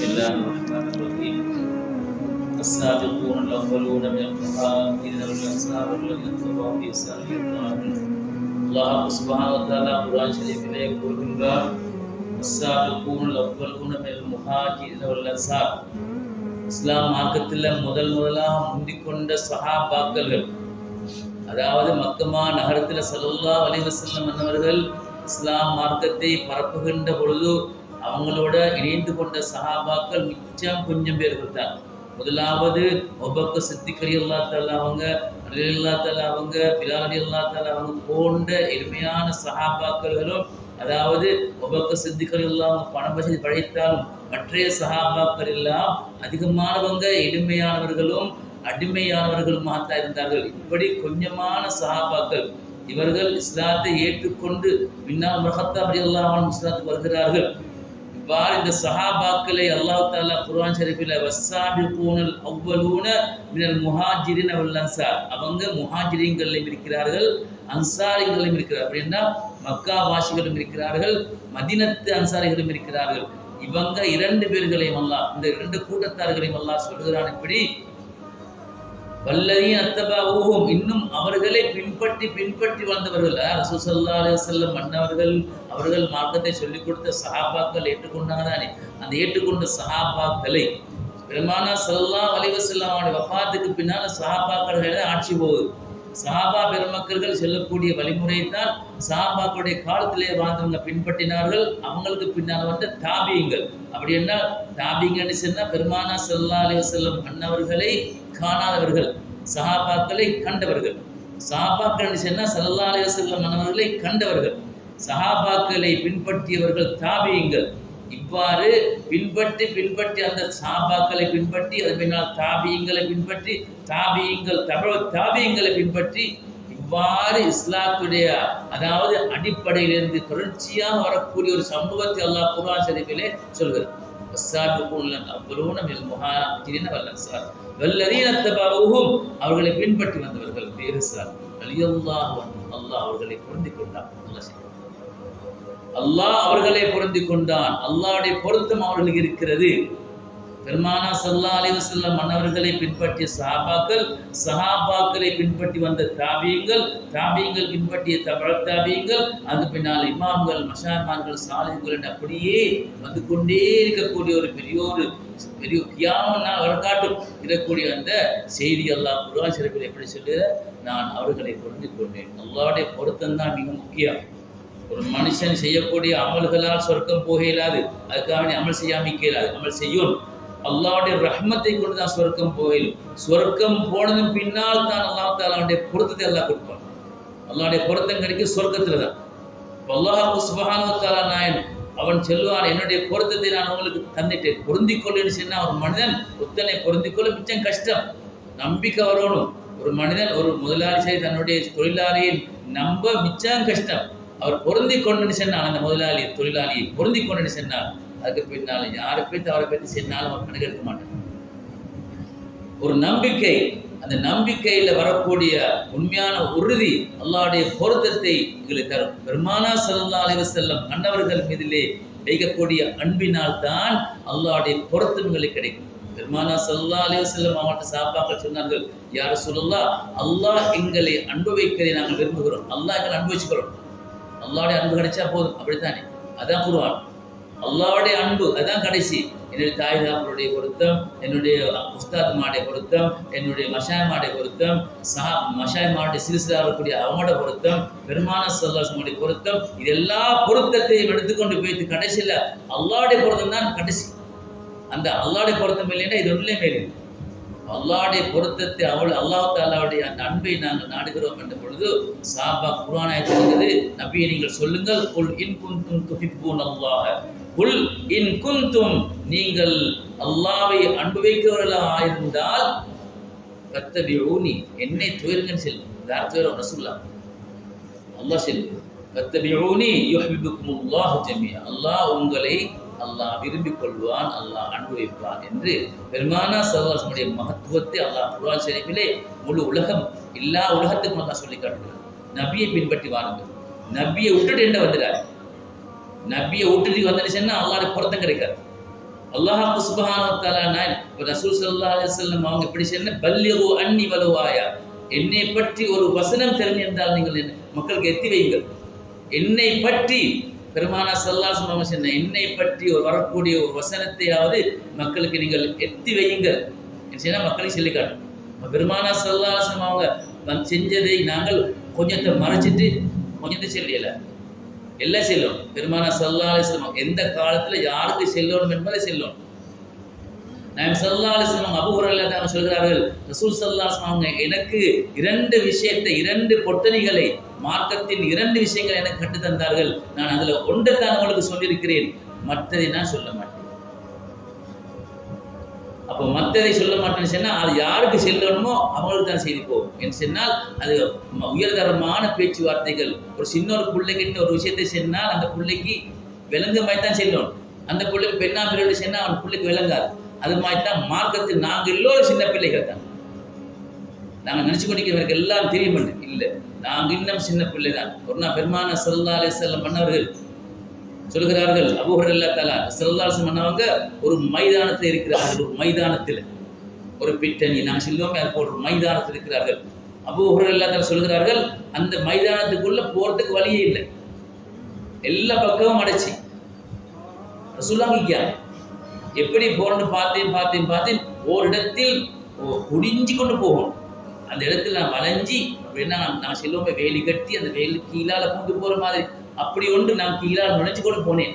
بسم الله الرحمن الرحيم السابقون الأولون من المهاجرين والأنصار الذين اتبعوا بإحسان رضي الله عنهم அல்லாஹ் சுப்ஹானஹு வ தஆலா குர்ஆன் ஷரீஃபிலே கூறுகின்றார் السابقون الأولون من المهاجرين والأنصار இஸ்லாம் மார்க்கத்தில் முதலாக முந்திக்கொண்ட சஹாபாக்கள், அதாவது மக்கமா நகரத்தில் ஸல்லல்லாஹு அலைஹி வஸல்லம் அன்னவர்கள் இஸ்லாம் மார்க்கத்தை பரப்புகின்ற பொழுது அவங்களோட இணைந்து கொண்ட சஹாபாக்கள் மிச்சம் கொஞ்சம் பேர்கள் தான். முதலாவது அபூபக்கர் சித்திக் ரலியல்லாஹு தஆலா அவங்க, அலி ரலியல்லாஹு தஆலா அவங்க, பிலால் ரலியல்லாஹு தஆலா அவங்க போன்ற எளிமையான சஹாபாக்களும், அதாவது அபூபக்கர் சித்திக் ரலியல்லாஹு பணம் வசதி படைத்தாலும் மற்ற சஹாபாக்கள் எல்லாம் அதிகமானவங்க எளிமையானவர்களும் அடிமையானவர்களுமாகத்தான் இருந்தார்கள். இப்படி கொஞ்சமான சஹாபாக்கள் இவர்கள் இஸ்லாத்தை ஏற்றுக்கொண்டு பின்னால் உமர் கத்தாப் ரலியல்லாஹு அன்ஹு இஸ்லாத்துக்கு வருகிறார்கள். இவ்வாறு இந்த சஹாபாக்களை அல்லாஹ் தஆலா குர்ஆன் ஷரீஃபில் வஸ்ஸாபிகூனல் அவ்வலூன மினல் முஹாஜிரின் வல் அன்சார், அவங்க முஹாஜிரீன்களிலும் இருக்கிறார்கள், அன்சாரிகளிலும் இருக்கிறார்கள். அப்படின்னா மக்கா வாசிகளும் இருக்கிறார்கள், மதீனத்து அன்சாரிகளும் இருக்கிறார்கள். இவங்க இரண்டு பேர்களையும் அல்லாஹ், இந்த இரண்டு கூட்டத்தார்களையும் அல்லாஹ் சொல்கிறான். இப்படி வல்லதீன அத்தபஊஹும், இன்னும் அவர்களை பின்பற்றி வந்தவர்கள். ரசூல் ஸல்லல்லாஹு அலைஹி வஸல்லம் அன்னவர்கள் அவர்கள் மார்க்கத்தை சொல்லிக் கொடுத்த சஹாபாக்கள் ஏற்றுக்கொண்டாங்க தானே. அந்த ஏற்றுக்கொண்ட சஹாபாக்களை பெருமானார் ஸல்லல்லாஹு அலைஹி வஸல்லம் அவருடைய வஃபாத்துக்கு பின்னால் சஹாபாக்கள் ஆட்சி போகுது. சஹாபா பெருமக்கள் சொல்லக்கூடிய வழிமுறை தான் சஹாபாக்களுடைய காலத்திலே வாழ்ந்தவங்க பின்பற்றினார்கள். அவங்களுக்கு பின்னால் வந்த தாபியங்கள். அப்படி என்ன தாபியங்கன்னு சொன்னா பெருமானார் ஸல்லல்லாஹு அலைஹி வஸல்லம் அன்னவர்களை காணாதவர்கள், சஹாபாக்களை கண்டவர்கள். சஹாபாக்கள் சொன்னா ஸல்லல்லாஹு அலைஹி வஸல்லம் அன்னவர்களை கண்டவர்கள், சஹாபாக்களை பின்பற்றியவர்கள் தாபியங்கள். இவ்வாறு பின்பற்றி அந்த சஹாபாக்களை பின்பற்றி அதன் பின்னால் தாபியங்களை பின்பற்றி தாபியங்களை பின்பற்றி இவ்வாறு இஸ்லாத்துடைய அதாவது அடிப்படையிலிருந்து தொடர்ச்சியாக வரக்கூடிய ஒரு சமூகத்தை அல்லாஹ் குர்ஆன் ஷரீஃபிலே சொல்கிறார். அவர்களை பின்பற்றி வந்தவர்கள் அல்லாஹ் அவர்களை பொருந்திக் கொண்டான். அல்லாஹ் அவர்களை பொருந்திக் கொண்டான். அல்லாஹ்வுடைய பொருத்தம் அவர்களுக்கு இருக்கிறது. பெருமானார் ஸல்லல்லாஹு அலைஹி வஸல்லம் அன்னவர்களை பின்பற்றிய சஹாபாக்களை பின்பற்றி வந்த தாபியங்கள் பின்பற்றிய தாபியங்கள், அது பின்னால் இமாம்கள், மஷாயிக்கள், சாலிஹ்கள் என்று அப்படியே வந்து கொண்டே இருக்கக்கூடிய ஒரு பெரிய கியாமத் நாள் வரக்காட்டும் இருக்கக்கூடிய அந்த செய்தி அல்லாஹ் குர்ஆன் ஷரீஃபில் எப்படி சொல்லுற, நான் அவர்களை பொருந்திக் கொண்டேன். அல்லாஹ்வுடைய பொருத்தம் தான் மிக முக்கியம். ஒரு மனுஷன் செய்யக்கூடிய அமல்களால் சொர்க்கம் போக இயலாது, அதுக்காக அமல் செய்யாமிக்க இயலாது. அமல் செய்யும் அல்லாஹ்வுடைய ரஹ்மத்தை கொண்டு தான் சொர்க்கம் போயிடும். சொர்க்கம் போனதும் பின்னால் தான் அல்லாஹ் தஆலாவுடைய பொருத்தத்தை அல்லாஹ் கொடுப்பான். அல்லாஹ்வுடைய பொருத்தம் கிடைக்கும் சொர்க்கத்துல தான். அல்லாஹ் சுப்ஹானஹு வ தஆலா அவன் சொல்லுவான், என்னுடைய பொருத்தத்தை நான் உங்களுக்கு தந்துட்டேன், பொருந்திக்கொள்ளுன்னு சொன்னா ஒரு மனிதன் ஒத்தனை பொருந்திக்கொள்ள மிச்சம் கஷ்டம், நம்பிக்கை வரணும். ஒரு மனிதன் ஒரு முதலாளி சரி தன்னுடைய தொழிலாளியை நம்ப மிச்சம் கஷ்டம். அவர் பொருந்தி கொண்டு சொன்னார், அந்த முதலாளி தொழிலாளியை பொருந்தி கொண்டு சொன்னார், அதுக்கு பின்னால் யாரை பற்றி அவரை பற்றி சொன்னாலும் அவர் கணக்கெடுக்க மாட்டார். ஒரு நம்பிக்கை, அந்த நம்பிக்கையில் வரக்கூடிய உண்மையான உறுதி அல்லாஹ்வுடைய பொருத்தத்தை எங்களுக்கு தரும். பெருமானார் ஸல்லல்லாஹு அலைஹி வஸல்லம் அன்னவர்கள் மீதிலே வைக்கக்கூடிய அன்பினால் தான் அல்லாஹ்வுடைய பொருத்தம் எங்களுக்கு கிடைக்கும். பெருமானார் ஸல்லல்லாஹு அலைஹி வஸல்லம் அவர்கிட்ட சஹாபாக்கள் சொன்னார்கள், யா ரசூலல்லாஹ், அல்லாஹ் எங்களை அன்பு வைக்கிறதை நாங்கள் விரும்புகிறோம், அல்லாஹ் எங்களை அன்பு வச்சுக்கிறோம். அல்லாஹ்வுடைய அன்பு கிடைச்சா போதும், அப்படித்தானே? அதான் குர்ஆன். அல்லாஹ்வுடைய அன்பு அதான் கடைசி. என்னுடைய தாய் தாப்பனுடைய பொருத்தம், என்னுடைய உஸ்தாத்மாருடைய பொருத்தம், என்னுடைய மஷாயிமாருடைய பொருத்தம், மஷாயிமாருடைய சிறுசிலா இருக்கக்கூடிய அவங்களோட பொருத்தம், பெருமானார் ஸல்லல்லாஹு அலைஹி வஸல்லம் பொருத்தம், இது எல்லா பொருத்தத்தையும் எடுத்துக்கொண்டு போயிட்டு கடைசியில் அல்லாஹ்வுடைய பொருத்தம் தான் கடைசி. அந்த அல்லாஹ்வுடைய பொருத்தம் இல்லைன்னா இது ஒன்றுமே இல்லை. அல்லாஹ்வுடைய பொருத்தத்தை அல்லாஹ் தஆலாவுடைய அந்த அன்பை நாங்கள் நாடுகிறோம் என்ற பொழுது சஹாபா குர்ஆன் ஆயத் சொல்கிறது, நபியே நீங்கள் சொல்லுங்கள், குல் இன் குன்தும் துஹிப்பூனல்லாஹ, குல் இன் குன்தும், நீங்கள் அல்லாஹ்வை அன்பு வைக்கிறவர்களாக இருந்தால் ஃபத்தபிஊனி, என்னை துயருங்கன்னு சொல்லு. யார் துயரும்? ரசூலுல்லாஹ். அல்லாஹ் சொல்லு, ஃபத்தபிஊனி யுஹிப்புக்குமுல்லாஹு ஜமீஆ, அல்லாஹ் உங்களை அல்லாஹ் விரும்பிக் கொள்வான், அல்லாஹ் அன்பு வைப்பான் என்று பெருமானார் ஸல்லல்லாஹு அலைஹி வஸல்லம் மகத்துவத்தை அல்லாஹ் குர்ஆன் ஷரீஃபிலே முழு உலகம் எல்லா உலகத்துக்கும் அல்லாஹ் சொல்லி காட்டுகிறார். நபியை பின்பற்றி வாருங்கள். நபியை விட்டுட்டு என்ன வந்துடாது. நபியை விட்டுட்டு வந்துடுச்சுன்னா அல்லாஹ்வுடைய பொருத்தம் கிடைக்காது. அல்லாஹ் சுப்ஹானஹு வ தஆலா நான் ரசூல் ஸல்லல்லாஹு அலைஹி வஸல்லம் அவங்க இப்படி சொன்ன பல்லிகு அன்னி வலவ் ஆயா, என்னை பற்றி ஒரு வசனம் தெரிஞ்சிருந்தால் நீங்கள் மக்களுக்கு எத்தி வையுங்கள். என்னை பற்றி பெருமானா ஸல்லல்லாஹு அலைஹி வஸல்லம் சொன்ன என்னை பற்றி ஒரு வரக்கூடிய ஒரு வசனத்தையாவது மக்களுக்கு நீங்கள் எத்தி வையுங்கள் என்ன மக்களுக்கு சொல்லி காட்டும். பெருமானா ஸல்லல்லாஹு அலைஹி வஸல்லம் அவங்க செஞ்சதை நாங்கள் கொஞ்சத்தை மறைச்சிட்டு கொஞ்சத்தை சொல்லல, எல்லாம் செல்லும். பெருமானா ஸல்லல்லாஹு அலைஹி வஸல்லம் எந்த காலத்துல யாருக்கு செல்லணும் என்பதை செல்லும். நாம் ஸல்லல்லாஹு அலைஹி வஸல்லம் அபூ ஹுரைரா சொல்கிறார்கள், ரசூல் ஸல்லல்லாஹு அலைஹி வஸல்லம் அவங்க எனக்கு 2 விஷயத்தை 2 பொட்டணிகளை மார்க்கத்தின் 2 விஷயங்களை எனக்கு கற்று தந்தார்கள். நான் அதுல ஒன்றை தான் உங்களுக்கு சொல்லியிருக்கிறேன், மற்றதை நான் சொல்ல மாட்டேன். அப்போ மற்றதை சொல்ல மாட்டேன்னு சொன்னால் அது யாருக்கு செல்லணுமோ அவங்களுக்கு தான் செய்தி போகும் என்று சொன்னால் அது உயர்தரமான பேச்சுவார்த்தைகள். ஒரு சின்ன ஒரு பிள்ளைகிட்ட ஒரு விஷயத்தை சொன்னால் அந்த பிள்ளைக்கு விளங்க மாதிரி தான் செல்லணும். அந்த பிள்ளைக்கு பெண்ணா பிள்ளை சொன்னால் அவன் பிள்ளைக்கு விளங்காது. அது மாதிரி தான் மார்க்கத்தில் நாங்கள் எல்லோரும் சின்ன பிள்ளைகள் தான். நாங்கள் நினச்சி கொண்டிருக்கிறவர்களுக்கு எல்லாம் தெரியும் இல்லை, நாங்கள் இன்னும் சின்ன பிள்ளை தான். ஒரு நாள் பெருமானா ஸல்லல்லாஹு அலைஹி வஸல்லம் மன்னவர்கள் சொல்கிறார்கள், அபூ ஹுரைரா தஆலா ஸல்லல்லாஹு அலைஹி வஸல்லம் மன்னவங்க ஒரு மைதானத்தில் இருக்கிறார்கள். ஒரு மைதானத்தில் ஒரு பிட்டணி நாங்கள் சொல்லுவோமே அது போன்ற ஒரு மைதானத்தில் இருக்கிறார்கள். அபூ ஹுரைரா தஆலா சொல்கிறார்கள், அந்த மைதானத்துக்குள்ள போறதுக்கு வழியே இல்லை, எல்லா பக்கமும் அடைச்சி. ரசூலுல்லாஹ் எப்படி போறன்னு பார்த்தேன் ஒரு இடத்தில் குடிஞ்சு கொண்டு போகணும். அந்த இடத்துல நான் வளைஞ்சி அப்படின்னா நான் செல்லுவோமே வேலி கட்டி அந்த வேலி கீழால பூந்து போற மாதிரி அப்படி ஒன்று நான் கீழால் நுழைஞ்சு கொண்டு போனேன்.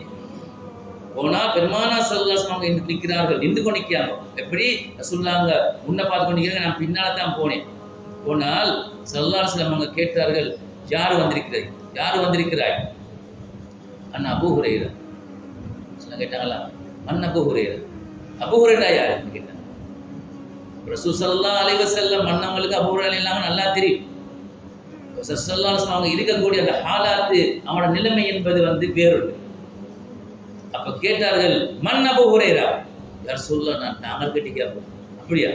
போனா பெருமானா ஸல்லல்லாஹு அலைஹி வஸல்லம் இன்று நிற்கிறார்கள், நின்று கொண்டு நிற்கிறாங்க. எப்படி ரசூலுல்லாஹ் முன்ன பார்த்து கொண்டு நிற்கிறாங்க, நான் பின்னால தான் போனேன். போனால் ஸல்லல்லாஹு அலைஹி வஸல்லம் அவங்க கேட்டார்கள், யார் வந்திருக்கிறாய்? அண்ணா அபூ ஹுரைரா. கேட்டாங்களா மன் அபூ ஹுரைரா? அபூ ஹுரைரா யார் கேட்டாங்க. ரசூல் ஸல்லல்லாஹு அலைஹி வஸல்லம் மன்னவங்களுக்கு அபூ ஹுரைரா இல்லாம நல்லா தெரியும். ஸல்லல்லாஹு அலைஹி வஸல்லம் அவங்க இருக்கக்கூடிய அந்த ஹாலாத்து அவனோட நிலைமை என்பது வேறொரு. அப்ப கேட்டார்கள், மன் அபூ ஹுரைரா? யார் சொல்ல நான் தாங்கள் கேட்டு கேட்போம். அப்படியா?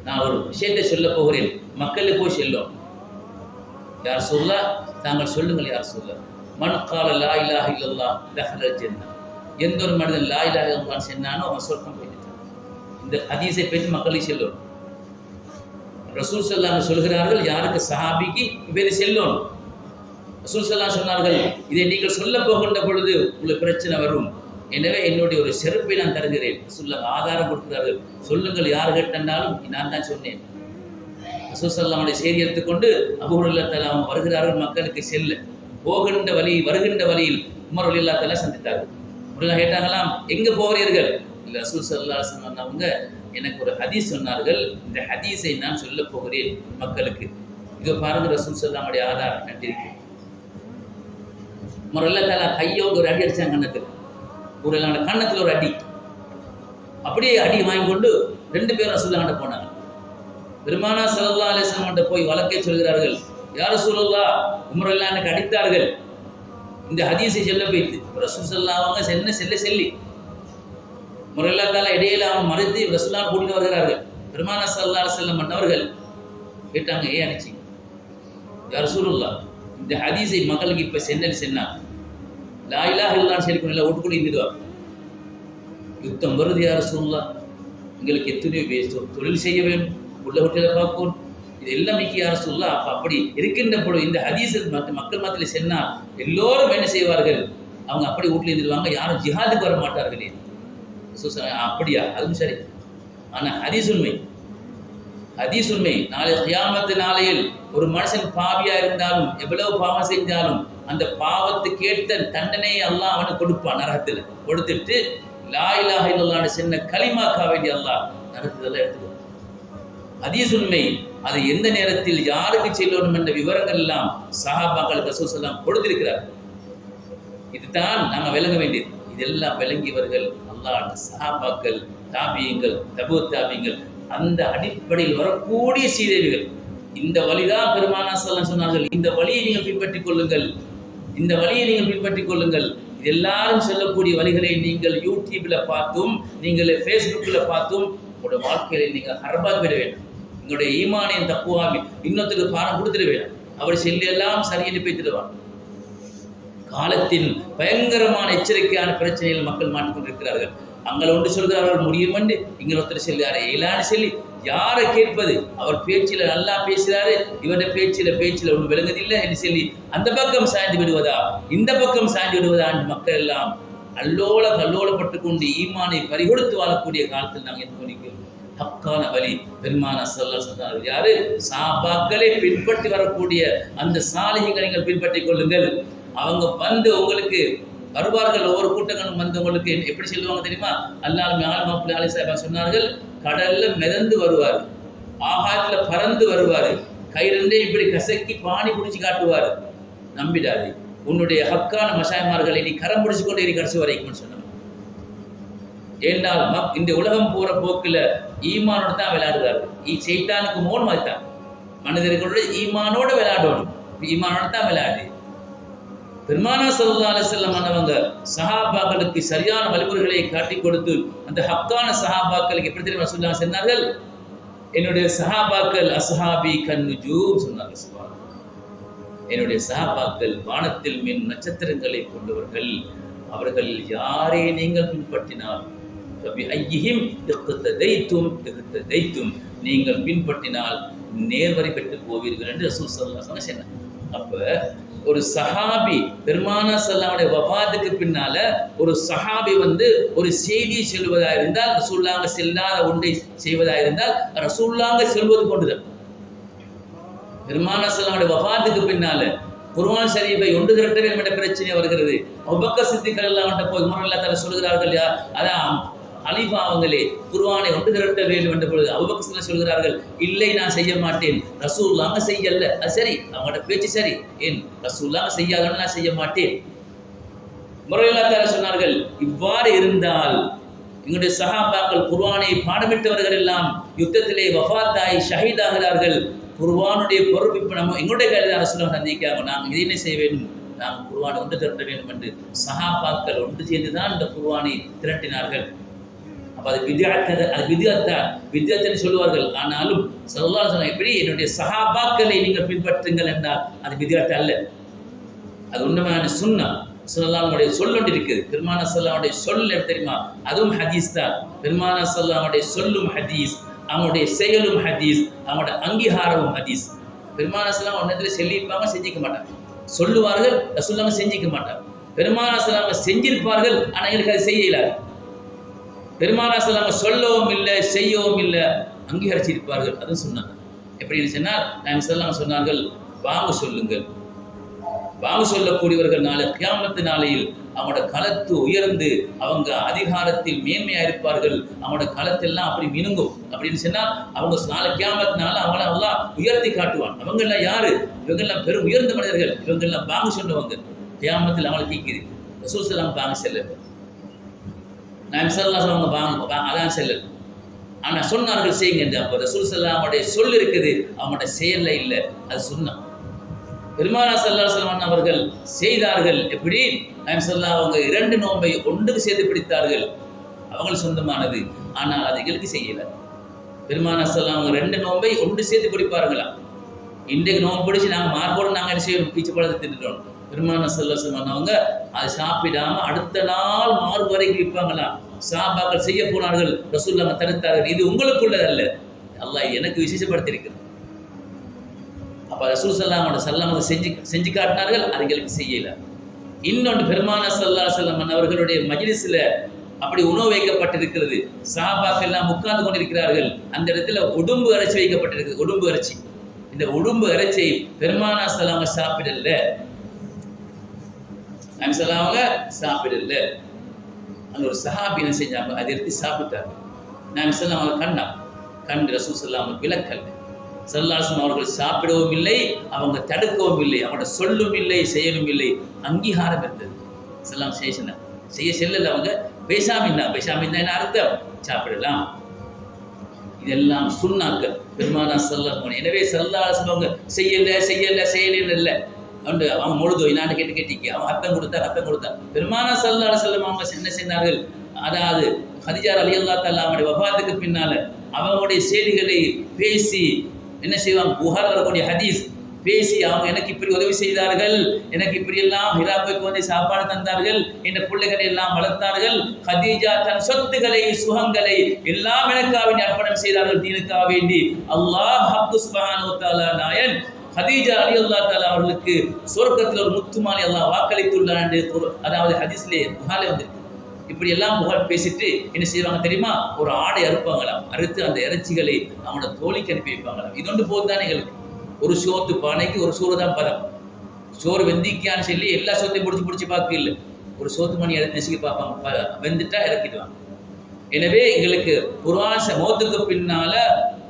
நான் ஒரு விஷயத்தை சொல்ல போகிறேன், மக்களுக்கு போய் செல்லும். யார் சொல்ல? தாங்கள் சொல்லுங்கள். யார் சொல்ல? மன் கால லா இலாஹ இல்லல்லாஹ் தஹலல் ஜன்னah. எந்த ஒரு மனிதன் லா இலாஹ இல்லல்லாஹ் சொன்னானோ அவன் சொர்க்கம் போய்ட்டான். இந்த ஹதீஸை பற்றி மக்களுக்கு செல்லும். ரசூல் ஸல்லல்லாஹு அலைஹி சொல்கிறார்கள், யாருக்கு சஹாபிக்கு இதை செல்லும். ரசூல் ஸல்லல்லாஹு சொன்னார்கள், இதை நீங்கள் சொல்ல போகின்ற பொழுது உங்களுக்கு பிரச்சனை வரும், எனவே என்னுடைய ஒரு செருப்பை நான் தருகிறேன். ரசூலுல்லாஹ் ஆதாரம் கொடுக்கிறார்கள், சொல்லுங்கள் யார் கேட்டாலும் நான் தான் சொன்னேன். ரசூல் ஸல்லல்லாஹு அலைஹி செய்தி எடுத்துக்கொண்டு அபூ ஹுரைரா தஆலா அவங்க வருகிறார்கள் மக்களுக்கு செல்ல. வருகின்ற வழியில் உமர் ரலியல்லாஹு தஆலா சந்தித்தார்கள். உமர் கேட்டாங்களாம், எங்க போகிறீர்கள்? இல்லை, ரசூல் ஸல்லல்லாஹு அலைஹி வஸல்லம் அவங்க எனக்கு ஒரு ஹதீஸ் சொன்னார்கள், இந்த ஹதீஸை நான் சொல்ல போகிறேன் மக்களுக்கு. இதோ பாருங்க ரசூல் ஸல்லல்லாஹு அலைஹி ஆதாரம் கண்டிருக்கு. உமர் ரலியல்லாஹு தஆலா கையோடு ஒரு அடி அடிச்சாங்க கண்ணத்துக்கு. ஒரு கண்ணத்தில் ஒரு அடி. அப்படியே அடி வாங்கி கொண்டு 2 பேரும் ரசூலுல்லாஹ் போனாங்க. பெருமானா ஸல்லல்லாஹு அலைஹி வஸல்லம் போய் வழக்கை சொல்கிறார்கள், யா ரசூலுல்லாஹ், உமர் ரலியல்லாஹு எனக்கு அடித்தார்கள், இந்த ஹதீஸை சொல்ல போயிட்டு. ரசூல் ஸல்லல்லாஹு அவங்க செல்லி உமர் ரலியல்லாஹு தஆலா இடையில அவன் மறுத்து ரசூலுல்லாஹ் கூட்டிட்டு வருகிறார்கள். பெருமானா ஸல்லல்லாஹு அலைஹி வஸல்லம் மன்னவர்கள் கேட்டாங்க, ஏன் அடிச்சி? யா ரசூலுல்லாஹ், இந்த ஹதீஸை மக்களுக்கு இப்ப சொன்னா லா இலாஹ இல்லல்லாஹ் சொல்லிக்கொள்ள ஓட்டுக்குள்ள இருந்துடுவாங்க. யுத்தம் வருது யா ரசூலுல்லாஹ், எங்களுக்கு எத்தனையோ தொழில் செய்ய வேண்டும், உள்ள ஹோட்டலை பார்க்கணும், இது எல்லாம் மிக்க யா ரசூலுல்லாஹ். அப்படி இருக்கின்ற பொழுது இந்த ஹதீஸ் மக்கள் மத்தியில் சொன்னால் எல்லோரும் என்ன செய்வார்கள்? அவங்க அப்படி வீட்டில் இருந்துடுவாங்க, யாரும் ஜிஹாதுக்கு வர மாட்டார்களே. அப்படியா? அதுவும் சரி. ஆனால் ஹதீஸ் உண்மை. நாளை கியாமத்து நாளையில் ஒரு மனுஷன் பாவியா இருந்தாலும் எவ்வளவு பாவம் செஞ்சாலும் அந்த பாவத்துக்கு ஏற்ற தண்டனையை அல்லாஹ் அவனுக்கு கொடுப்பான். நரகத்தில் கொடுத்துட்டு லா இலாஹ இல்லல்லாஹ் சொன்ன கலிமாக்கா வேண்டிய அல்லாஹ் நரகத்தில் எடுத்துக்கோ. ஹதீஸ் உண்மை. அது எந்த நேரத்தில் யாருக்கு செல்லணும் என்ற விவரங்கள் எல்லாம் சஹாபாக்கள் ரசூல் ஸல்லல்லாஹு அலைஹி கொடுத்திருக்கிறார். இதுதான் நாங்கள் விளங்க வேண்டியது. இதெல்லாம் விளங்கியவர்கள் அல்லாஹ் சஹாபாக்கள், தாபியங்கள், தபு தாபியங்கள், அந்த அடிப்படையில் வரக்கூடிய சீதேவிகள். இந்த வழிதான் பெருமானா ஸல்லல்லாஹு சொன்னார்கள், இந்த வழியை நீங்கள் பின்பற்றிக் கொள்ளுங்கள், இந்த வழியை நீங்கள் பின்பற்றிக் கொள்ளுங்கள். இது எல்லாரும் சொல்லக்கூடிய வழிகளை நீங்கள் யூடியூப்ல பார்த்தும் நீங்கள் ஃபேஸ்புக்கில் பார்த்தும் உங்களோட வாழ்க்கையில நீங்கள் ஹர்பாக் விட வேண்டும். உங்களுடைய ஈமானின் தப்புவாமி இன்னொருத்தருக்கு பாடம் கொடுத்துட வேண்டும். அவர் செல்லி எல்லாம் சரியென்று பேசிடுவான். காலத்தின் பயங்கரமான எச்சரிக்கையான பிரச்சனையில் மக்கள் மாட்டிக்கொண்டிருக்கிறார்கள். அங்கே ஒன்று சொல்கிறார்கள் முடியும் என்று, இங்கே ஒருத்தர் செல்கிறாரு இயலான்னு சொல்லி யாரை கேட்பது? அவர் பேச்சில் நல்லா பேசுகிறாரு, இவருடைய பேச்சில் ஒன்றும் விளங்குதில்லை என்று சொல்லி அந்த பக்கம் சாய்ந்து விடுவதா இந்த பக்கம் சாய்ந்து விடுவதா என்று மக்கள் எல்லாம் கல்லோலப்பட்டு கொண்டு ஈமானை பறிகொடுத்து வாழக்கூடிய காலத்தில் நாங்கள் என்ன பண்ணிக்கிறோம்? ஹக்கான வழி பெருமானார் ஸல்லல்லாஹு அலைஹி வஸல்லம் யாரு? சஹாபாக்களை பின்பற்றி வரக்கூடிய அந்த சாலிஹீன்களை நீங்கள் பின்பற்றிக் கொள்ளுங்கள். அவங்க வந்து உங்களுக்கு வருவார்கள். ஒவ்வொரு கூட்டங்களும் வந்து உங்களுக்கு எப்படி சொல்லுவாங்க தெரியுமா? அல்லாஹ் சொன்னார்கள், கடல்ல மிதந்து வருவார், ஆகாயத்துல பறந்து வருவார், கை ரெண்டே இப்படி கசக்கி பாணி பிடிச்சி காட்டுவார். நம்பிடாது, உன்னுடைய ஹக்கான மஷாய்மார்களை நீ கரம் பிடிச்சு கொண்டே கடைசி வரைக்கும் சொன்னாங்க. ஏனால் இந்த உலகம் போற போக்குல ஈமானோட தான் விளையாடுறாரு. சைத்தானுக்கு மோன் மாதிரி தான் மனிதர்களோட ஈமானோட விளையாடணும். ஈமானோட தான் விளையாடு. பெருமானார் ஸல்லல்லாஹு அலைஹி வஸல்லம் அன்னவங்க சஹாபாக்களுக்கு சரியான வழிமுறைகளை காட்டி கொடுத்து அந்த ஹக்கான சஹாபாக்களுக்கு எப்படி தெரியுமா ரசூலுல்லாஹ் சொன்னார்கள்? என்னுடைய சஹாபாக்கள் அஸ்ஹாபி கன்னுஜூம் சொன்னார்கள். என்னுடைய சஹாபாக்கள் வானத்தில் மின் நட்சத்திரங்களை கொண்டவர்கள். அவர்கள் யாரை நீங்கள் பின்பற்றினால் நீங்கள் பின்பற்றினால் நேர்வரை பெற்று போவீர்கள் என்று ரசூல் ஸல்லல்லாஹு அலைஹி வஸல்லம் சொன்னார். அப்ப ஒரு சஹாபி பெருமானார் ஸல்லல்லாஹு வஃபாத்துக்கு பின்னால ஒரு சஹாபி வந்து ஒரு செய்தி சொல்வதாக இருந்தால், ரசூலுல்லாஹ் செல்லாத ஒன்றை செய்வதாக இருந்தால் ரசூலுல்லாஹ் சொல்வது கொண்டுதான். பெருமானார் ஸல்லல்லாஹு வஃபாத்துக்கு பின்னால குர்ஆன் ஷரீஃபை ஒன்று திரட்ட வேண்டும் என்ற பிரச்சனை வருகிறது. அபூபக்கர் சித்திக் ரலியல்லாஹு அன்ஹு போய் அல்லாஹ் தஆலா சொல்கிறார்கள், அதான் ஹலீஃபா அவங்களே குர்ஆனை ஒன்று திரட்ட வேண்டும் என்ற பொழுது அபூபக்கர் சொல்கிறார்கள், இல்லை நான் செய்ய மாட்டேன், ரசூலுல்லாஹ் செய்யல. அது சரி, அவங்களோட பேச்சு சரி, ஏன் ரசூலுல்லாஹ் செய்யாதன்னு நான் செய்ய மாட்டேன். அல்லாஹ் தஆலா சொன்னார்கள், இவ்வாறு இருந்தால் எங்களுடைய சஹாபாக்கள் குர்ஆனை பாடமிட்டவர்கள் எல்லாம் யுத்தத்திலே வஃபாத்தாய் ஷஹீதாகிறார்கள். குர்ஆனுடைய பொறுப்பு இப்ப நம்ம எங்களுடைய கையில் ரசூலுல்லாஹ் சந்திக்காம நாங்கள் இதை என்ன செய்ய வேண்டும்? நாங்கள் குர்ஆனை ஒன்று திரட்ட வேண்டும் என்று சஹாபாக்கள் ஒன்று சேர்ந்துதான் இந்த குர்ஆனை திரட்டினார்கள். அப்ப அது வித்யாத்தான் சொல்லுவார்கள். ஆனாலும் ஸல்லல்லாஹு அலைஹி வஸல்லம் எப்படி என்னுடைய சஹாபாக்களை நீங்கள் பின்பற்றுங்கள் என்றால் அது வித்யாத் அல்ல, அது உண்மையான சுன்னா. ஸல்லல்லாஹுடைய சொல் ஒன்று இருக்குது. பெருமானார் ஸல்லல்லாஹுடைய சொல் எப்படி தெரியுமா? அதுவும் ஹதீஸ் தான். பெருமானார் ஸல்லல்லாஹுடைய சொல்லும் ஹதீஸ், அவங்களுடைய செயலும் ஹதீஸ், அவங்களோட அங்கீகாரமும் ஹதீஸ். பெருமானார் ஸல்லல்லாஹு ஒன்றத்துல சொல்லியிருப்பாங்க, செஞ்சிக்க மாட்டாங்க. சொல்லுவார்கள், ரசூலுல்லாஹ் செஞ்சிக்க மாட்டாங்க. பெருமானார் ஸல்லல்லாஹு செஞ்சிருப்பார்கள், ஆனால் எங்களுக்கு அது செய்ய இயலாது. பெருமானார் ஸல்லல்லாஹு சொல்லவும் இல்லை, செய்யவும் இல்லை, அங்கீகரிச்சிருப்பார்கள். அதுவும் சொன்னாங்க. எப்படின்னு சொன்னால் நாயகம் ஸல்லல்லாஹு சொன்னார்கள், வாங்க சொல்லுங்கள். வாங்க சொல்லக்கூடியவர்கள் நாளை கியாமத்து நாளையில் அவங்களோட களத்து உயர்ந்து அவங்க அதிகாரத்தில் மேன்மையா இருப்பார்கள். அவங்களோட களத்தெல்லாம் அப்படி மினுங்கும். அப்படின்னு சொன்னால் அவங்க நாளை கியாமத்தினால அவங்கள அல்லாஹ் உயர்த்தி காட்டுவான். அவங்கெல்லாம் யாரு? இவங்கெல்லாம் பெரும் உயர்ந்த மனிதர்கள். இவங்கெல்லாம் வாங்க சொன்னவங்க. கியாமத்தில் அவங்களுக்கு கேட்குது. ரசூல் ஸல்லல்லாஹு வாங்க செல்ல, நாயகம் ஸல்லல்லாஹு அவங்க வாங்க அதான் செல்ல. ஆனா சொன்னார்கள் செய்யுங்க என்று. அப்போ ரசூல் ஸல்லல்லாஹுடைய சொல் இருக்குது, அவங்களோட செயல்ல இல்லை. அது சொன்னா பெருமானார் ஸல்லல்லாஹு அலைஹி வஸல்லம் அவர்கள் செய்தார்கள். எப்படி? நாயகம் ஸல்லல்லாஹு அவங்க 2 நோன்பை ஒன்றுக்கு சேர்த்து பிடித்தார்கள். அவங்கள் சொந்தமானது, ஆனால் அது எங்களுக்கு செய்யல. பெருமானார் ஸல்லல்லாஹு அவங்க 2 நோன்பை ஒன்று சேர்த்து பிடிப்பார்களா? இன்றைக்கு நோன்பு பிடிச்சி நாங்கள் மார்போடு நாங்கள் என்ன செய்யணும்? பீச்சு பழத்தை தின்னுட்டோம். பெருமானார் ஸல்லல்லாஹு அலைஹி வஸல்லம் அவங்க அதை சாப்பிடாம அடுத்த நாள் மார்பு வரைக்கும் விற்பாங்களா? சஹாபாக்கள் செய்ய போனார்கள், ரசூலுல்லாஹ் தடுத்தார்கள். இது உங்களுக்குள்ளதல்ல, அல்லாஹ் எனக்கு விசேஷப்படுத்தியிருக்கிறது. அப்போ ரசூல் ஸல்லல்லாஹு செஞ்சு காட்டினார்கள், அது எங்களுக்கு செய்யல. இன்னொன்று, பெருமானார் ஸல்லல்லாஹு அலைஹி வஸல்லம் அவர்களுடைய மஜ்லிஸ்ல அப்படி உணவு வைக்கப்பட்டிருக்கிறது. சஹாபாக்கள் எல்லாம் உட்கார்ந்து கொண்டிருக்கிறார்கள். அந்த இடத்துல உடும்பு இறைச்சி வைக்கப்பட்டிருக்கிறது. உடும்பு இறைச்சி. இந்த உடும்பு இறைச்சி பெருமானார் ஸல்லல்லாஹு சாப்பிடல, நாயகம் ஸல்லல்லாஹு சாப்பிடல. அந்த ஒரு சஹாபி என்ன செஞ்சாங்க? அதை எடுத்து சாப்பிட்டாங்க. நாயகம் ஸல்லல்லாஹு கண்டு ரசூல் ஸல்லல்லாஹு விலக்கல்ல. ஸல்லல்லாஹு அலைஹி வஸல்லம் அவர்கள் சாப்பிடவும் இல்லை, அவங்க தடுக்கவும் இல்லை, அவங்களோட சொல்லும் இல்லை, செயலும் இல்லை, அங்கீகாரம் இருந்தது. ஸல்லல்லாஹு செய்ய செல்லல. அவங்க பேசாம இருந்தா என்ன அர்த்தம்? சாப்பிடலாம். இதெல்லாம் சுன்னாக்கள் பெருமானார் ஸல்லல்லாஹு அலைஹி வஸல்லம். எனவே ஸல்லல்லாஹு அலைஹி வஸல்லம் அவங்க செய்யல இல்லை வந்து அவங்க முழுதோ என்னான்னு கேட்டிக்க அவன் அர்த்தம் கொடுத்தா. பெருமானார் ஸல்லல்லாஹு அலைஹி வஸல்லம் அவங்க என்ன செய்தார்கள்? அதாவது ஹதீஜா ரலியல்லாஹு தஆலா அவங்களுடைய வஃபாத்துக்கு பின்னால அவங்களுடைய செய்திகளை பேசி என்ன செய்வாங்க? புகார் வரக்கூடிய ஹதீஸ் பேசி அவங்க எனக்கு இப்படி உதவி செய்தார்கள், எனக்கு இப்படியெல்லாம் ஹிராவுக்கு வந்து சாப்பாடு தந்தார்கள், என்ற பிள்ளைகளை எல்லாம் வளர்த்தார்கள், கதீஜா தன் சொத்துக்களை சுகங்களை எல்லாம் எனக்காக வேண்டி அர்ப்பணம் செய்தார்கள் தீனுக்காக வேண்டி. அல்லாஹ் ஹக்கு சுப்ஹானஹு வ தஆலா நாயன் கதீஜா ரலியல்லாஹு தஆலா அவர்களுக்கு சொர்க்கத்தில் ஒரு முத்துமாலை அல்லாஹ் வாக்களித்துள்ளான் என்று அதாவது ஹதீஸ்லே புகாரிலே வந்திருக்கு. இப்படி எல்லாம் புகழ் பேசிட்டு என்ன செய்வாங்க தெரியுமா? ஒரு ஆடை அறுப்பாங்களாம், அறுத்து அந்த இறைச்சிகளை அவனோட தோழிக்கு அனுப்பி வைப்பாங்களாம். இது ஒன்று போதுதான் எங்களுக்கு. ஒரு சோத்து பானைக்கு ஒரு சோறு தான் பதம். சோறு வெந்திக்கான்னு சொல்லி எல்லா சோத்தையும் பிடிச்சி பார்க்க இல்லை, ஒரு சோத்து மணி நெசுக்கி பார்ப்பாங்க, வெந்துட்டா இறக்கிடுவாங்க. எனவே எங்களுக்கு குர்ஆன் மௌத்துக்கு பின்னால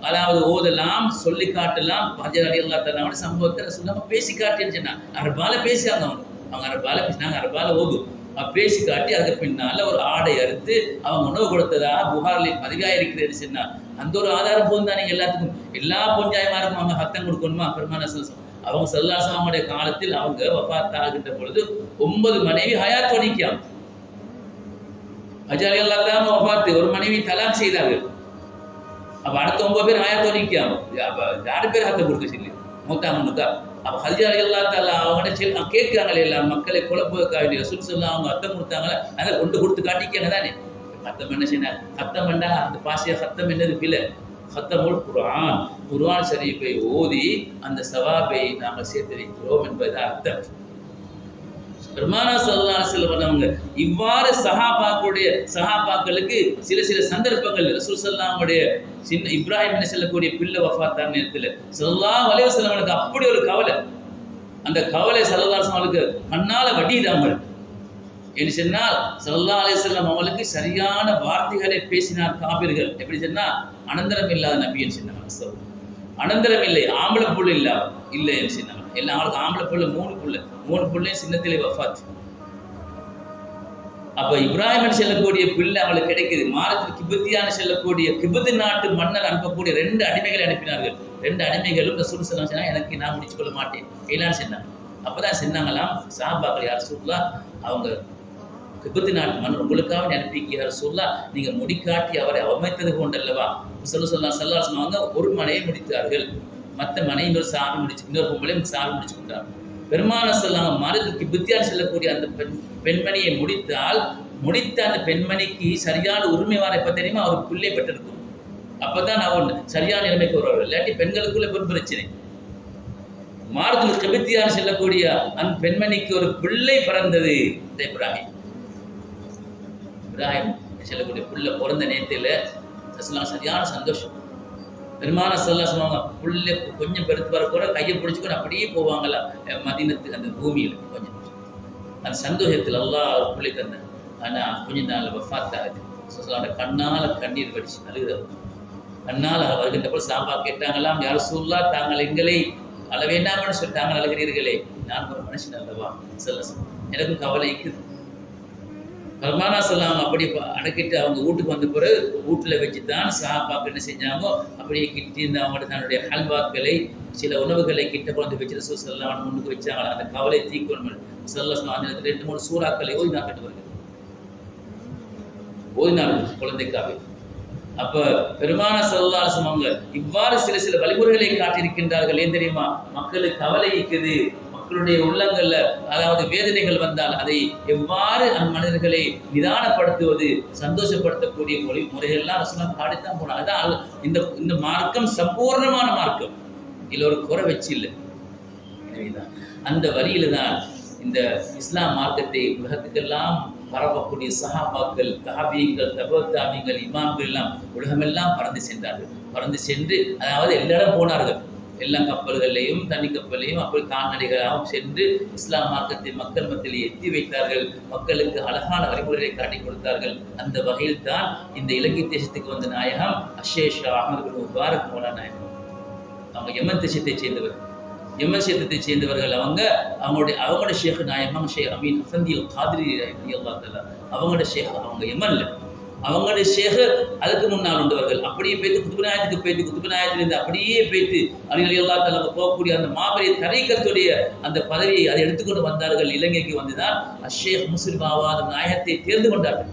அதாவது ஓதலாம், சொல்லி காட்டலாம். ஹஜர் ரலியல்லாஹு தஆலா சம்பவத்தை சொல்லாம பேசி காட்டின்னு சொன்னாங்க. அரபால பேசியாங்க, அவங்க அரபால பேசினாங்க, அரபால ஓது பேசி காட்டி அதுக்கு பின்னால ஒரு ஆடை அறுத்து அவங்க உணவு கொடுத்ததாக புகாரில் பதிவாயிருக்கிறது சொன்னார். அந்த ஒரு ஆதாரம் போது தானே எல்லாத்துக்கும். எல்லா பொஞ்சாயமாருக்கும் அவங்க ஹத்தம் கொடுக்கணுமா? பெருமான அவங்க ஸல்லல்லாஹு காலத்தில் அவங்க வஃபாத் ஆகின்ற பொழுது 9 மனைவி ஹயாத்தோடு நிற்காங்க. ஹஜர் ரலியல்லாஹு தஆலா வஃபாத், ஒரு மனைவி தலாக் செய்தார்கள். அப்ப அடுத்த 9 பேர் ஹயாத்தோடு நிற்காங்க. யாரு பேர் ஹத்தம் கொடுக்க சொல்லி மூத்தாமனுக்கா? அப்போ ஹஜர் ரலியல்லாஹு தஆலா அவங்கள்ட்ட கேட்குறாங்களே எல்லாம் மக்களை குழப்பதுக்காக வேண்டிய ரசூல் ஸல்லல்லாஹு அவங்க ஹத்தம் கொடுத்தாங்களே, அதை கொண்டு கொடுத்து காட்டிக்காங்க தானே. ஹத்தம் என்ன செய்ய? ஹத்தம் என்றா அந்த பாஷையா ஹத்தம் என்னது பிழை. ஹத்தமுல் குர்ஆன், குர்ஆன் ஷரீஃபை ஓதி அந்த சவாபை நாங்கள் சேர்த்து வைக்கிறோம் என்பது அர்த்தம். பெருமானா ஸல்லல்லாஹு அலைஹி வஸல்லம் அவங்க இவ்வாறு சஹாபாக்களுக்கு சில சந்தர்ப்பங்கள் ரசூல் ஸல்லல்லாஹுடைய சின்ன இப்ராஹிம் என்று சொல்லக்கூடிய பிள்ளை வஃபாத்தான நேரத்தில் ஸல்லல்லாஹு அலைஹி வஸல்லம் அப்படி ஒரு கவலை. அந்த கவலை ஸல்லல்லாஹு அலைஹி வஸல்லம் கண்ணால வடிதாமல் என்று சொன்னால் ஸல்லல்லாஹு அலைஹி வஸல்லம் அவங்களுக்கு சரியான வார்த்தைகளை பேசினார் காபிர்கள். எப்படி சொன்னால் அனந்தரம் இல்லாத நபி என்று சொன்னாங்க. அனந்தரம் இல்லை, ஆம்பளை புள்ள இல்லை என்று சொன்னாங்க. எல்லா ஆளுக்கு ஆம்பளை புள்ள 3 புள்ளையும் சின்னத்திலே வஃபாத். அப்ப இப்ராஹிம் செல்லக்கூடிய பிள்ளை அவளுக்கு கிடைக்குது. மாரத்தில் கிபத்தியான செல்லக்கூடிய கிபத்து நாட்டு மன்னர் அனுப்பக்கூடிய 2 அடிமைகளை அனுப்பினார்கள். 2 அடிமைகளும் ரசூல் ஸல்லல்லாஹு அலைஹி வஸல்லம் எனக்கு நான் முடிச்சு கொள்ள மாட்டேன் இல்லைன்னு சொன்னாங்க. அப்பதான் சொன்னாங்களாம் சஹாபாக்கள், யார் ரசூலுல்லாஹ் அவங்க கிபத்து நாட்டு மன்னர் உங்களுக்காக அனுப்பிக்க யார் ரசூலுல்லாஹ், நீங்க முடிக்காட்டி அவரை அவமதித்தது கொண்டல்லவா? ஸல்லல்லாஹு அலைஹி வஸல்லம் ஒரு மனையை முடித்தார்கள், மற்ற மனை இன்னொரு சாமி முடிச்சு, இன்னொரு பொம்பளையும் சாமி முடிச்சு கொண்டாங்க. பெருமான ஸல்லல்லாஹு மாரத்துக்கு புத்தியால் செல்லக்கூடிய அந்த பெண்மணியை முடித்த அந்த பெண்மணிக்கு சரியான உரிமை வார எப்ப தெரியுமா? அவர் பிள்ளை பெற்றிருக்கும். அப்பதான் அவன் சரியான நிலைமைக்கு வருவார்கள். இல்லாட்டி பெண்களுக்குள்ள பெரும் பிரச்சனை. மாரத்துல் கிபித்தியால் செல்லக்கூடிய அந்த பெண்மணிக்கு ஒரு பிள்ளை பிறந்தது. இப்ராஹிம் செல்லக்கூடிய பிள்ளை பிறந்த நேரத்தில் சரியான சந்தோஷம். பெருமான ஸல்லல்லாஹு புள்ள கொஞ்சம் பெருத்து வர கூட கையை பிடிச்சிக்கொண்டு அப்படியே போவாங்களா மதீனத்துக்கு, அந்த பூமியில் கொஞ்சம் அந்த சந்தோஷத்தில் அல்லாஹ் ஒரு பிள்ளை தந்தார். ஆனால் கொஞ்ச நாள் வஃபாத் ஆகுது. கண்ணால் கண்ணீர் வடிச்சு அழுகிறார். கண்ணால் வருகின்ற போது சாபா கேட்டாங்களாம், யார் ரசூலுல்லாஹ் தாங்கள் எங்களை அழ வேண்டாம்னு சொல்லிட்டாங்க, அழுகிறீர்களே, நான் ஒரு மனுஷன் அல்லவா? எனக்கும் கவலை இருக்குது. பெருமானா ஸல்லல்லாஹு அப்படி அடக்கிட்டு அவங்க வீட்டுக்கு வந்த பிறகு வீட்டில் வச்சு தான் சஹாபாக்கள் என்ன செஞ்சாங்க, அப்படியே கிட்டி இருந்த அவங்கள்ட்ட தன்னுடைய ஹல்வாக்களை சில உணவுகளை கிட்ட கொண்டு வச்சு ரசூல் ஸல்லல்லாஹு அலைஹி வஸல்லம் முன்னுக்கு வச்சாங்க. அந்த கவலை தீக்கணும் ஸல்லல்லாஹு அலைஹி வஸல்லம் 2-3 சூறாக்களை ஓதினாக்கிட்டு வருகிறது, ஓதினார்கள் குழந்தைக்காக. அப்ப பெருமான ஸல்லல்லாஹு அலைஹி வஸல்லம் அவங்க இவ்வாறு சில வழிமுறைகளை காட்டியிருக்கின்றார்கள். ஏன் தெரியுமா? மக்களுக்கு கவலை இருக்குது, மக்களுடைய உள்ளங்கள்ல அதாவது வேதனைகள் வந்தால் அதை எவ்வாறு அந்த மனிதர்களை நிதானப்படுத்துவது, சந்தோஷப்படுத்தக்கூடிய முறைகள்லாம் ரசூலுல்லாஹ் காட்டித்தான் போனாங்க. அதான் இந்த மார்க்கம் சம்பூர்ணமான மார்க்கம், இதுல ஒரு குறை வச்சு இல்லை. எனவேதான் அந்த வழியில தான் இந்த இஸ்லாம் மார்க்கத்தை உலகத்துக்கெல்லாம் பரவக்கூடிய சஹாபாக்கள், தாபியீங்கள், தபுத்தாபியங்கள், இமாம்கள் எல்லாம் உலகமெல்லாம் பறந்து சென்றார்கள். பறந்து சென்று அதாவது எல்லா இடம் போனார்கள். எல்லா கப்பல்களையும் தண்ணி கப்பலையும் அப்படி கால்நடைகளாகவும் சென்று இஸ்லாம் மார்க்கத்தை மக்கள் மத்தியில் எத்தி வைத்தார்கள். மக்களுக்கு அழகான வழிமுறைகளை காட்டிக் கொடுத்தார்கள். அந்த வகையில் தான் இந்த இலங்கை தேசத்துக்கு வந்த நாயகம் அஷேஷ் அஹமது பின் முபாரக் மௌலானா நாயகம். அவங்க யமன் தேசத்தை சேர்ந்தவர், யமன் தேசத்தை சேர்ந்தவர்கள். அவங்களோட ஷேக் நாயகம் ஷேக் அமீன் அஃபந்தி அல் காதிரி ரலியல்லாஹு தஆலா, அவங்களோட ஷேக் அவங்க யமன்ல, அவங்களுடைய ஷேக் அதுக்கு முன்னால் உண்டவர்கள். அப்படியே போய்த்து குத்துபநாயகத்துக்கு போய்த்து குத்துபநாயகத்திலிருந்து அப்படியே போய்த்து அலி ரலியல்லாஹு தஆலா போகக்கூடிய அந்த மாபெரிய தரீக்கத்துடைய அந்த பதவியை அதை எடுத்துக்கொண்டு வந்தார்கள். இலங்கைக்கு வந்துதான் அஷேக் முஸ்லிம் ஆவாத நாயகத்தை தேர்ந்து கொண்டார்கள்.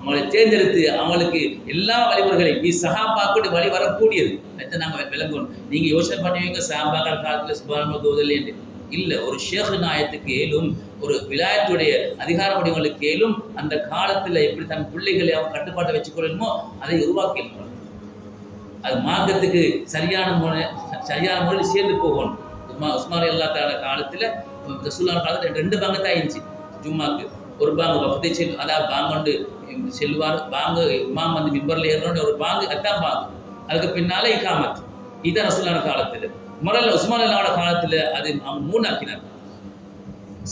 அவங்களை தேர்ந்தெடுத்து அவங்களுக்கு எல்லா வழிமுறைகளையும் சஹாபாக்களுடைய வழி வரக்கூடியது நாங்கள் விளங்கணும். நீங்கள் யோசனை பண்ணுவீங்க சஹாபாக்கள் காலத்தில் சுபாரமாக தோதல் என்று இல்லை. ஒரு ஷேக் நாயத்துக்கு ஏலும் ஒரு விலாயத்துடைய அதிகார வடிவங்களுக்கு ஏலும் அந்த காலத்தில் எப்படி தன் பிள்ளைகளை அவங்க கட்டுப்பாட்டை வச்சுக்கொள்ளணுமோ அதை உருவாக்கி அது மார்க்கத்துக்கு சரியான முறையில் சேர்ந்து போகணும். உஸ்மான் அல்லா தால காலத்தில் ரசூலுல்லாஹ் காலத்தில் 2 பாங்கு தான் இருந்துச்சு. ஜும்மாக்கு ஒரு பாங்கு வக்தை செல் அதாவது பாங்கு கொண்டு செல்வார், பாங்கு இமாம் வந்து மிம்பரில் ஏறணும்னு ஒரு பாங்கு, அதான் பாங்கு. அதுக்கு பின்னாலே இகாமத். இதுதான் ரசூலுல்லாஹ் காலத்தில். உஸ்மான் அல்லாவோட காலத்தில் அது அவங்க 3 ஆக்கினார்.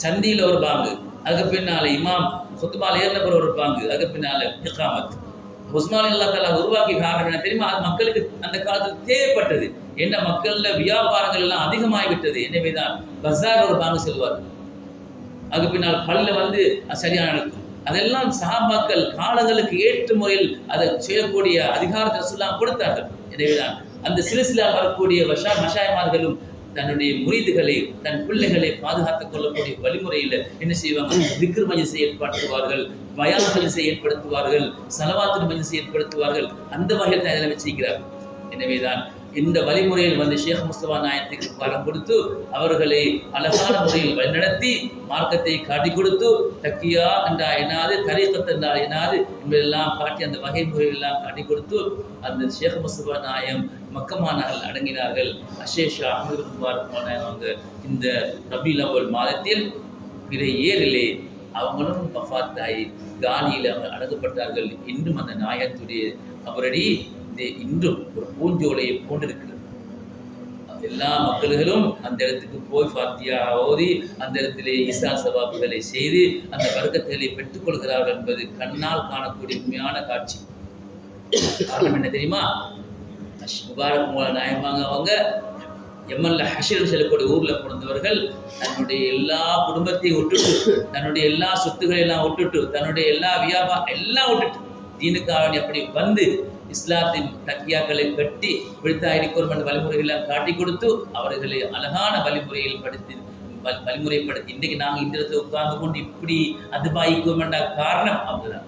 சந்தியில் ஒரு பாங்கு, அதுக்கு பின்னால இமாம் சுத்துபால் ஏறின ஒரு பாங்கு, அதுக்கு பின்னால இகாமத். உஸ்மான் அல்லா தாலா உருவாக்கி காரணம் என்ன தெரியுமா? அது மக்களுக்கு அந்த காலத்தில் தேவைப்பட்டது. என்ன மக்கள்ல வியாபாரங்கள் எல்லாம் அதிகமாகிவிட்டது. எனவேதான் பஸார் ஒரு பாங்கு செல்வார், அதுக்கு பின்னால் பல்ல வந்து சரியான நடக்கும். அதெல்லாம் சஹாபாக்கள் காலங்களுக்கு ஏற்ற முறையில் அதை செய்யக்கூடிய அதிகாரத்தை ரசூலுல்லாஹ் கொடுத்தார்கள். எனவேதான் அந்த சிலசிலால் வரக்கூடிய மஷாயிமார்களும் தன்னுடைய முரீதுகளை தன் பிள்ளைகளை பாதுகாத்துக் கொள்ளக்கூடிய வழிமுறையில் என்ன செய்வாங்க? திக்ர் மஜ்லிஸை ஏற்படுத்துவார்கள், பயான் மஜ்லிஸை ஏற்படுத்துவார்கள், ஸலவாத்துல் மஜ்லிஸை ஏற்படுத்துவார்கள். அந்த வகையில் தான் இதெல்லாம் வச்சிருக்கிறார்கள். எனவேதான் இந்த வழிமுறையில் வந்து ஷேக் முஸ்தபா நாயத்துக்கு பாடம் கொடுத்து அவர்களை அழகான முறையில் வழிநடத்தி மார்க்கத்தை காட்டி கொடுத்து தக்கியா என்றா என்னாது, தரீகத் என்றால் என்னாது என்பதெல்லாம் காட்டி அந்த வகை முறையெல்லாம் காட்டி கொடுத்து அந்த ஷேக் முஸ்தபா நாயம் மக்கமானார்கள் அடங்கினார்கள். அஷேஷா அஹ்மது முபாரக் அவங்க இந்த ரபீல் அவ்வல் மாதத்தில் பிற ஏரிலே அவங்களும் வஃபாத்தாயி காலியில் அவங்க அடங்கப்பட்டார்கள். இன்றும் அந்த நாயத்துடைய அவரடி இன்றும் ஒரு பூஞ்சோலையை போன்றிருக்கிறது. எல்லா மக்கள்களும் அந்த இடத்துக்கு போய் ஃபாத்தியா ஓதி அந்த இடத்திலே ஈசா சவாபுகளை செய்து அந்த வர்க்கத்தை பெற்றுக் கொள்கிறார்கள் என்பது கண்ணால் காணக்கூடிய உண்மையான காட்சி. காரணம் என்ன தெரியுமா? முபாரக் மூல நாயமாங்க அவங்க எம்எல்ஏ ஹஷீர் செல்லக்கூடிய ஊரில் பிறந்தவர்கள். தன்னுடைய எல்லா குடும்பத்தையும் விட்டுட்டு, தன்னுடைய எல்லா சொத்துக்களை எல்லாம் விட்டுட்டு, தன்னுடைய எல்லா வியாபாரம் எல்லாம் விட்டுட்டு தீனுக்காக அப்படி வந்து இஸ்லாத்தின் தக்கியாக்களை கட்டி விழுத்தாயிருக்கும் என்ற வழிமுறைகளை காட்டி கொடுத்து அவர்களை அழகான வழிமுறைப்படுத்தி இன்றைக்கு நாங்கள் இந்த இடத்துல உட்கார்ந்து கொண்டு இப்படி அது பாய்க்கும் என்ற காரணம் அவங்கதான்.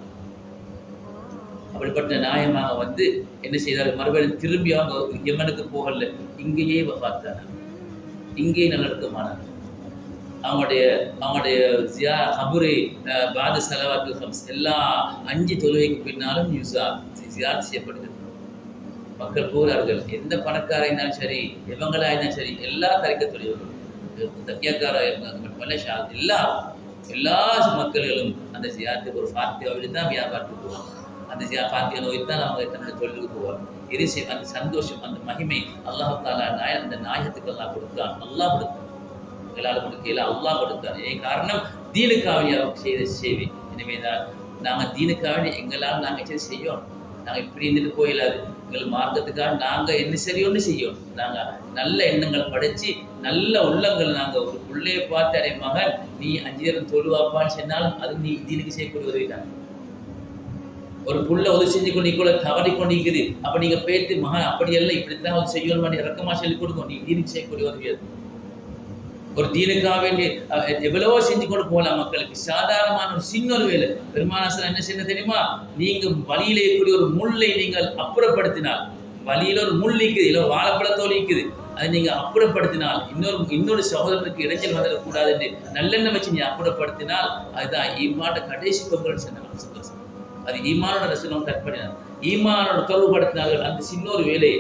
அப்படிப்பட்ட நாயமாக வந்து என்ன செய்தார்கள்? மறுபடியும் திரும்பி அவங்க யமனுக்கு போகல, இங்கேயே பார்த்தாங்க, இங்கேயே நல்லடக்கமானாங்க. அவங்களுடைய கபுரை பாத செலவாக்கு எல்லா 5 தொழுகைக்கு பின்னாலும் ஜியாரத் செய்யப்படுகிறது. மக்கள் போகிறார்கள். எந்த பணக்காரா இருந்தாலும் சரி, எவங்களா இருந்தாலும் சரி, எல்லா தரிக்கத்துடையவர்கள் தக்கியக்காரா எல்லா மக்கள்களும் அந்த ஜியாரத்துக்கு ஒரு ஃபாத்தியாவில் தான் வியாபாரத்துக்கு போவாங்க. அந்த ஃபாத்தியா நோய் தான் அவங்க தன்னுடைய தொழிலுக்கு போவாங்க. அந்த சந்தோஷம், அந்த மகிமை அல்லாஹ் தாலா அந்த நாயகத்துக்கு அல்லாஹ் கொடுத்தான். அல்லாஹ் கொடுத்தான், எங்களால் கொடுக்கல, அல்லாஹ் கொடுத்தார். ஏன் காரணம்? தீனுக்காக செய்த சேவை. எனவேதான் நாங்கள் தீனுக்காக எங்களால் நாங்கள் செய்யணும். நாங்கள் இப்படி இருந்துட்டு போயிடாது. எங்கள் மார்க்கத்துக்காக நாங்கள் என்ன சரியோன்னு செய்யணும். நாங்கள் நல்ல எண்ணங்கள் படைச்சு நல்ல உள்ளங்கள் நாங்கள் ஒரு பிள்ளையை பார்த்து அடைய மகன் நீ 5 நேரம் தொழுவாப்பான்னு சொன்னாலும் அது நீ தீனுக்கு செய்யக்கூடிய உதவிட்டாங்க. ஒரு புள்ள உதவி செஞ்சு கொண்டு கூட தவறி கொண்டிருக்குது. அப்போ நீங்கள் பேத்து மகன் அப்படியெல்லாம் இப்படித்தான் ஒரு செய்யணும் இறக்கமாக சொல்லி கொடுக்கும். நீ தீனுக்கு செய்யக்கூடிய உதவி அது. ஒரு தீனுக்காக வேண்டி எவ்வளவோ செஞ்சு கொண்டு போகலாம் மக்களுக்கு. சாதாரணமான ஒரு சின்ன ஒரு வேலை. பெருமானாசன் என்ன செய்ய தெரியுமா? நீங்கள் வழியில இருக்கக்கூடிய ஒரு முள்ளை நீங்கள் அப்புறப்படுத்தினால், வழியில ஒரு முள் இருக்குது, இல்லை வாழைப்பழத்தோல் இருக்குது, அதை நீங்கள் அப்புறப்படுத்தினால் இன்னொரு சகோதரனுக்கு இடைச்சல் வந்துடக்கூடாது என்று நல்லெண்ணம் வச்சு நீ அப்புறப்படுத்தினால் அதுதான் ஈமானோட கடைசி பொங்கல் சொன்னாங்க. அது ஈமானோட ரசனம் கற்பனைனார். ஈமானோட தொடர்புபடுத்தினார்கள் அந்த சின்ன ஒரு வேலையை.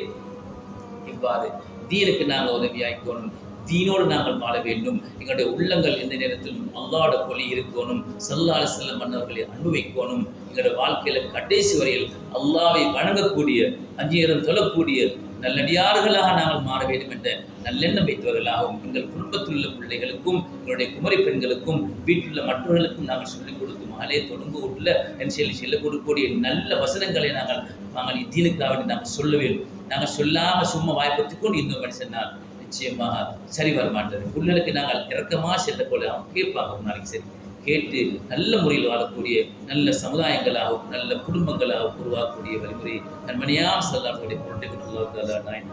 இவ்வாறு தீனுக்கு நாங்கள் உதவியாக்கணும், தீனோடு நாங்கள் வாழ வேண்டும். எங்களுடைய உள்ளங்கள் எந்த நேரத்திலும் அல்லாஹ்வோட கொலி இருக்கணும், ஸல்லல்லாஹு அலைஹி வஸல்லம் மன்னவர்களை அனுபவிக்கணும். எங்களுடைய வாழ்க்கையில கடைசி வரையில் அல்லாஹ்வை வணங்கக்கூடிய 5 நேரம் தொழக்கூடிய நல்லடியார்களாக நாங்கள் மாற வேண்டும் என்ற நல்லெண்ணம் வைத்தவர்களாகவும் எங்கள் குடும்பத்தில் உள்ள பிள்ளைகளுக்கும் எங்களுடைய குமரி பெண்களுக்கும் வீட்டிலுள்ள மற்றவர்களுக்கும் நாங்கள் சொல்லிக் கொடுக்கும் மகளே தொடங்கு உள்ள என் சொல்லிக் கொடுக்கக்கூடிய நல்ல வசனங்களை நாங்கள் இத்தீனுக்காக நாங்கள் சொல்ல வேண்டும். நாங்கள் சொல்லாமல் சும்மா வாய்ப்பத்துக் கொண்டு இன்னும் மனுஷனால் நிச்சயமாக சரி வர மாட்டார். பிள்ளைகளுக்கு நாங்கள் இறக்கமாக செல்ல போல அவங்க கேட்பாங்க. ஒரு நாளைக்கு சரி கேட்டு நல்ல முறையில் வாழக்கூடிய நல்ல சமுதாயங்களாகவும் நல்ல குடும்பங்களாகவும் உருவாக்கக்கூடிய வழிமுறை நன்மணியாக செல்லாக்கூடிய பொருட்டை பெற்றுள்ளார்கள்.